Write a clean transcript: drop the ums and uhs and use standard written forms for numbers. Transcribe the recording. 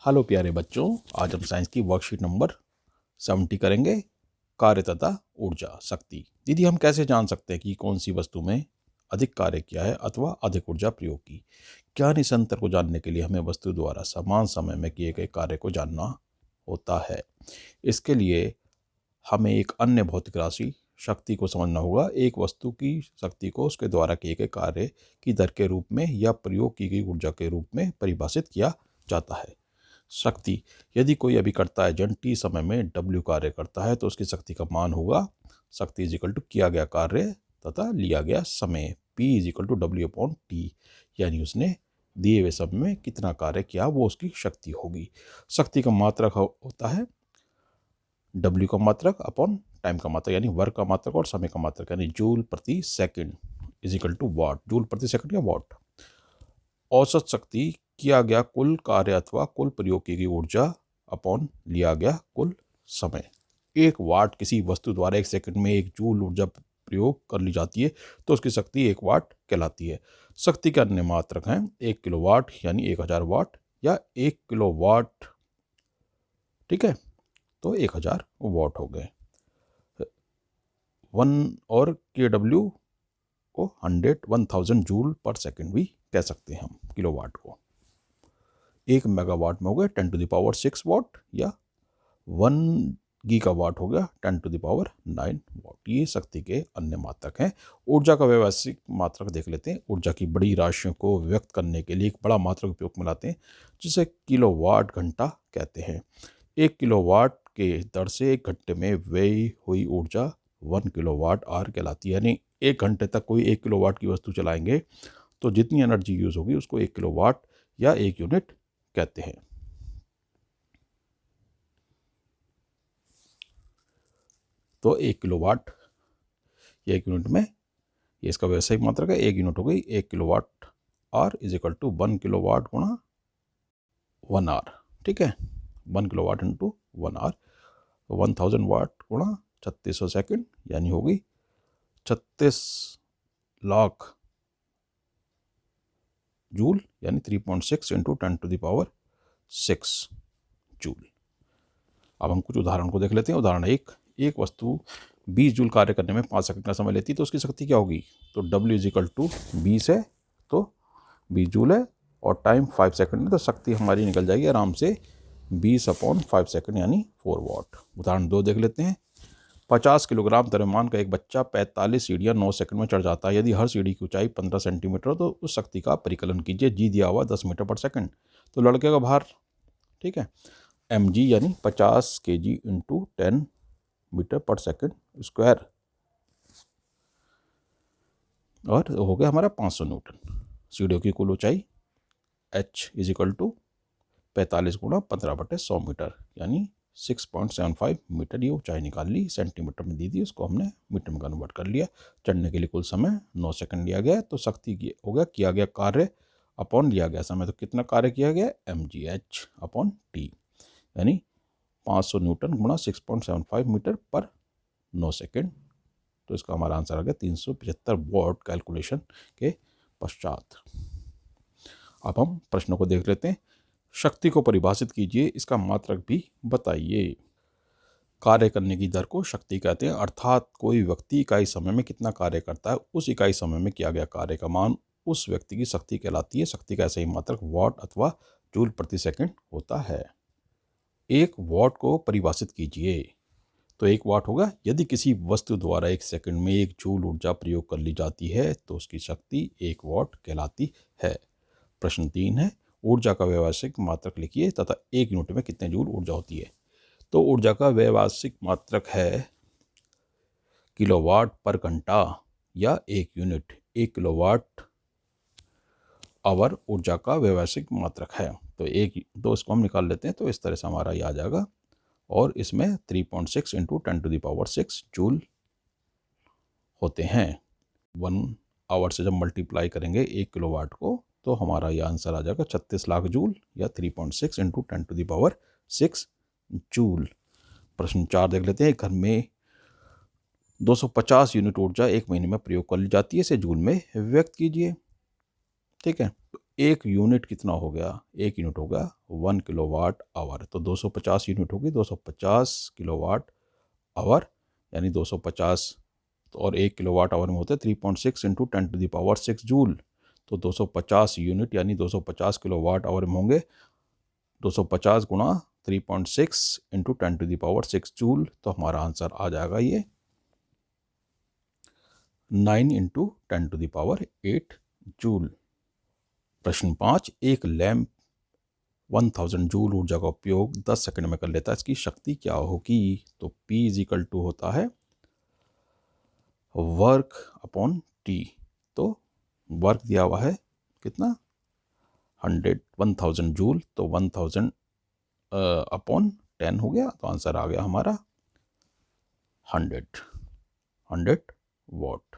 Hello प्यारे बच्चों, आज हम साइंस की वर्कशीट नंबर 70 करेंगे। कार्य तथा ऊर्जा शक्ति। दीदी, हम कैसे जान सकते हैं कि कौन सी वस्तु में अधिक कार्य किया है अथवा अधिक ऊर्जा प्रयोग की? ज्ञान इस अंतर को जानने के लिए हमें वस्तु द्वारा समान समय में किए गए कार्य को जानना होता है। इसके लिए हमें एक अन्य भौतिक राशि शक्ति को समझना होगा। एक वस्तु की शक्ति को उसके द्वारा किए गए कार्य की दर के रूप में या प्रयोग की गई ऊर्जा के रूप में परिभाषित किया जाता है। शक्ति, यदि कोई अभिकर्ता एजेंट टी समय में W कार्य करता है तो उसकी शक्ति का मान होगा शक्ति इज इक्वल टू किया गया कार्य तथा लिया गया समय P is equal to W upon T, यानी उसने दिए हुए समय में कितना कार्य किया वो उसकी शक्ति होगी। शक्ति का मात्रक होता है W का मात्रक अपॉन टाइम का मात्रक, यानी वर्क का मात्रक और समय का मात्रक, यानी जूल प्रति second is equal to watt, joule प्रति सेकंड या वाट। औसत शक्ति किया गया कुल कार्य अथवा कुल प्रयोग की गई ऊर्जा अपॉन लिया गया कुल समय। 1 वाट किसी वस्तु द्वारा 1 सेकंड में 1 जूल ऊर्जा प्रयोग कर ली जाती है तो उसकी शक्ति 1 वाट कहलाती है। शक्ति के अन्य मात्रक हैं 1 किलोवाट यानी 1000 वाट या 1 किलोवाट, ठीक है, तो 1000 वाट हो गए। 1 और KW को 1000 जूल पर सेकंड भी कह सकते हैं हम किलोवाट को। 1 मेगावाट में हो गया 10 टू द पावर 6 वाट या 1 गीगावाट हो गया 10 टू द पावर 9 वाट। ये शक्ति के अन्य मात्रक हैं। ऊर्जा का व्यावसायिक मात्रक देख लेते हैं। ऊर्जा की बड़ी राशियों को व्यक्त करने के लिए एक बड़ा मात्रक उपयोग में लाते हैं जिसे किलोवाट घंटा कहते हैं। 1 किलोवाट के दर से 1 घंटे में व्यय हुई ऊर्जा 1 किलोवाट आवर कहलाती है। यानी 1 घंटे तक कोई 1 किलोवाट की वस्तु चलाएंगे तो जितनी एनर्जी यूज होगी उसको 1 किलोवाट या 1 यूनिट कहते हैं। तो 1 किलोवाट या 1 यूनिट में ये इसका व्यावसायिक मात्रक है। 1 यूनिट हो गई 1 kilowatt hour is equal to 1 kilowatt गुणा 1 आवर, ठीक है। 1 किलोवाट इंटू 1 आवर, 1000 वाट गुणा 3600 सेकंड, यानी होगी 36 लाख जूल, यानी 3.6 into 10 to the power 6 joule. अब हम कुछ उदाहरण को देख लेते हैं। उदाहरण एक वस्तु 20 जूल कार्य करने में 5 सेकंड का समय लेती है तो उसकी शक्ति क्या होगी? तो W इज इक्वल टू 20 है तो 20 जूल है और टाइम 5 सेकंड है तो शक्ति हमारी निकल जाएगी आराम से 20 अपॉन 5 सेकंड यानी 4 वाट। उदाहरण 2 देख लेते हैं। 50 किलोग्राम द्रव्यमान का एक बच्चा 45 सीढ़ियाँ 9 सेकंड में चढ़ जाता है। यदि हर सीढ़ी की ऊंचाई 15 सेंटीमीटर हो तो उस शक्ति का परिकलन कीजिए। जी दिया हुआ 10 मीटर पर सेकंड। तो लड़के का भार, ठीक है, mg यानी 50 kg इंटू 10 मीटर पर सेकंड स्क्वायर और हो गया हमारा 500 न्यूटन। सीढ़ियों की कुल ऊंचाई h इज इक्वल टू 45 गुणा 15/100 मीटर यानी 6.75 मीटर। ये ऊंचाई निकाल ली, सेंटीमीटर में दी थी, उसको हमने मीटर में कन्वर्ट कर लिया। चढ़ने के लिए कुल समय 9 सेकंड लिया गया। तो शक्ति हो गया किया गया कार्य अपॉन लिया गया समय। तो कितना कार्य किया गया? mgh अपॉन टी, यानी 500 न्यूटन गुणा 6.75 मीटर पर 9 सेकंड। तो इसका हमारा आंसर आ गया 375 वॉट कैलकुलेशन के पश्चात। अब हम प्रश्नों को देख लेते हैं। शक्ति को परिभाषित कीजिए, इसका मात्रक भी बताइए। कार्य करने की दर को शक्ति कहते हैं, अर्थात कोई व्यक्ति इकाई समय में कितना कार्य करता है उस इकाई समय में किया गया कार्य का मान उस व्यक्ति की शक्ति कहलाती है। शक्ति का सही मात्रक वाट अथवा जूल प्रति सेकंड होता है। 1 वाट को परिभाषित कीजिए। तो 1 वाट होगा यदि किसी वस्तु द्वारा 1 सेकंड में 1 जूल ऊर्जा प्रयोग कर ली जाती है तो उसकी शक्ति 1 वाट कहलाती है। प्रश्न 3 है, ऊर्जा का व्यावसायिक मात्रक लिखिए तथा 1 यूनिट में कितने जूल ऊर्जा होती है। तो ऊर्जा का व्यावसायिक मात्रक है किलोवाट पर घंटा या 1 यूनिट। 1 किलोवाट आवर ऊर्जा का व्यावसायिक मात्रक है। तो इसको हम निकाल लेते हैं तो इस तरह से हमारा ये आ जाएगा और इसमें 3.6 into 10 to the power 6 joule होते हैं। 1 आवर से जब मल्टीप्लाई करेंगे 1 किलोवाट को तो हमारा ये आंसर आ जाएगा 36 लाख जूल या 3.6 into 10 to the power 6 joule. प्रश्न 4 देख लेते हैं। घर में 250 यूनिट ऊर्जा 1 महीने में प्रयोग कर ली जाती है, इसे जूल में व्यक्त कीजिए। ठीक है। तो एक यूनिट कितना हो गया, एक यूनिट होगा 1 किलोवाट आवर, तो 250 यूनिट होगी 250 किलोवाट आवर, यानी 250 तो और 1 किलोवाट आवर में होता है 3.6 इंटू 10⁻6 जूल। तो 250 यूनिट यानी 250 किलोवाट आवर में होंगे 250 गुणा 3.6 इंटू 10⁻6 जूल। तो हमारा आंसर आ जाएगा ये 9 इंटू 10⁸ जूल। प्रश्न 5, एक लैंप 1000 जूल ऊर्जा का उपयोग 10 सेकंड में कर लेता है, इसकी शक्ति क्या होगी? तो P इजिकल टू होता है वर्क अपॉन टी। तो वर्क दिया हुआ है कितना 1000 जूल, तो 1000 अपॉन 10 हो गया, तो आंसर आ गया हमारा 100 वाट।